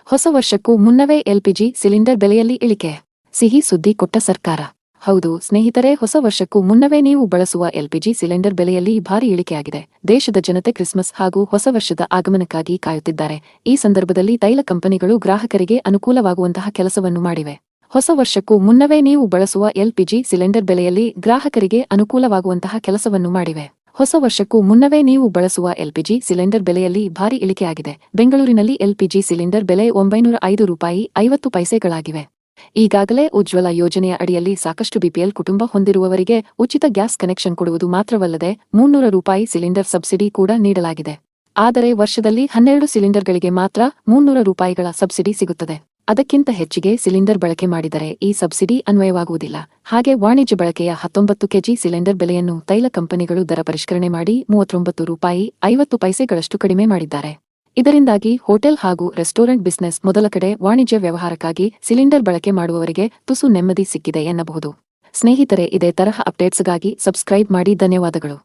ಹೊಸ ವರ್ಷಕ್ಕೂ ಮುನ್ನವೇ ಎಲ್ಪಿಜಿ ಸಿಲಿಂಡರ್ ಬೆಲೆಯಲ್ಲಿ ಇಳಿಕೆ. ಸಿಹಿ ಸುದ್ದಿ ಕೊಟ್ಟ ಸರ್ಕಾರ. ಹೌದು ಸ್ನೇಹಿತರೆ, ಹೊಸ ವರ್ಷಕ್ಕೂ ಮುನ್ನವೇ ನೀವು ಬಳಸುವ ಎಲ್ಪಿಜಿ ಸಿಲಿಂಡರ್ ಬೆಲೆಯಲ್ಲಿ ಭಾರಿ ಇಳಿಕೆಯಾಗಿದೆ. ದೇಶದ ಜನತೆ ಕ್ರಿಸ್ಮಸ್ ಹಾಗೂ ಹೊಸ ವರ್ಷದ ಆಗಮನಕ್ಕಾಗಿ ಕಾಯುತ್ತಿದ್ದಾರೆ. ಈ ಸಂದರ್ಭದಲ್ಲಿ ತೈಲ ಕಂಪನಿಗಳು ಗ್ರಾಹಕರಿಗೆ ಅನುಕೂಲವಾಗುವಂತಹ ಕೆಲಸವನ್ನು ಮಾಡಿವೆ. ಹೊಸ ವರ್ಷಕ್ಕೂ ಮುನ್ನವೇ ನೀವು ಬಳಸುವ ಎಲ್ಪಿಜಿ ಸಿಲಿಂಡರ್ ಬೆಲೆಯಲ್ಲಿ ಗ್ರಾಹಕರಿಗೆ ಅನುಕೂಲವಾಗುವಂತಹ ಕೆಲಸವನ್ನು ಮಾಡಿವೆ. ಹೊಸ ವರ್ಷಕ್ಕೂ ಮುನ್ನವೇ ನೀವು ಬಳಸುವ ಎಲ್ಪಿಜಿ ಸಿಲಿಂಡರ್ ಬೆಲೆಯಲ್ಲಿ ಭಾರಿ ಇಳಿಕೆಯಾಗಿದೆ. ಬೆಂಗಳೂರಿನಲ್ಲಿ ಎಲ್ಪಿಜಿ ಸಿಲಿಂಡರ್ ಬೆಲೆ 905 ರೂಪಾಯಿ 50 ಪೈಸೆಗಳಾಗಿವೆ. ಈಗಾಗಲೇ ಉಜ್ವಲ ಯೋಜನೆಯ ಅಡಿಯಲ್ಲಿ ಸಾಕಷ್ಟು ಬಿಪಿಎಲ್ ಕುಟುಂಬ ಹೊಂದಿರುವವರಿಗೆ ಉಚಿತ ಗ್ಯಾಸ್ ಕನೆಕ್ಷನ್ ಕೊಡುವುದು ಮಾತ್ರವಲ್ಲದೆ 300 ರೂಪಾಯಿ ಸಿಲಿಂಡರ್ ಸಬ್ಸಿಡಿ ಕೂಡ ನೀಡಲಾಗಿದೆ. ಆದರೆ ವರ್ಷದಲ್ಲಿ 12 ಸಿಲಿಂಡರ್ಗಳಿಗೆ ಮಾತ್ರ 300 ರೂಪಾಯಿಗಳ ಸಬ್ಸಿಡಿ ಸಿಗುತ್ತದೆ. ಅದಕ್ಕಿಂತ ಹೆಚ್ಚಿಗೆ ಸಿಲಿಂಡರ್ ಬಳಕೆ ಮಾಡಿದರೆ ಈ ಸಬ್ಸಿಡಿ ಅನ್ವಯವಾಗುವುದಿಲ್ಲ. ಹಾಗೆ ವಾಣಿಜ್ಯ ಬಳಕೆಯ 19 ಕೆಜಿ ಸಿಲಿಂಡರ್ ಬೆಲೆಯನ್ನು ತೈಲ ಕಂಪನಿಗಳು ದರ ಪರಿಷ್ಕರಣೆ ಮಾಡಿ 39 ರೂಪಾಯಿ 50 ಪೈಸೆಗಳಷ್ಟು ಕಡಿಮೆ ಮಾಡಿದ್ದಾರೆ. ಇದರಿಂದಾಗಿ ಹೋಟೆಲ್ ಹಾಗೂ ರೆಸ್ಟೋರೆಂಟ್ ಬಿಸಿನೆಸ್ ಮೊದಲ ಕಡೆ ವಾಣಿಜ್ಯ ವ್ಯವಹಾರಕ್ಕಾಗಿ ಸಿಲಿಂಡರ್ ಬಳಕೆ ಮಾಡುವವರಿಗೆ ತುಸು ನೆಮ್ಮದಿ ಸಿಕ್ಕಿದೆ ಎನ್ನಬಹುದು. ಸ್ನೇಹಿತರೆ, ಇದೇ ತರಹ ಅಪ್ಡೇಟ್ಸ್ಗಾಗಿ ಸಬ್ಸ್ಕ್ರೈಬ್ ಮಾಡಿ. ಧನ್ಯವಾದಗಳು.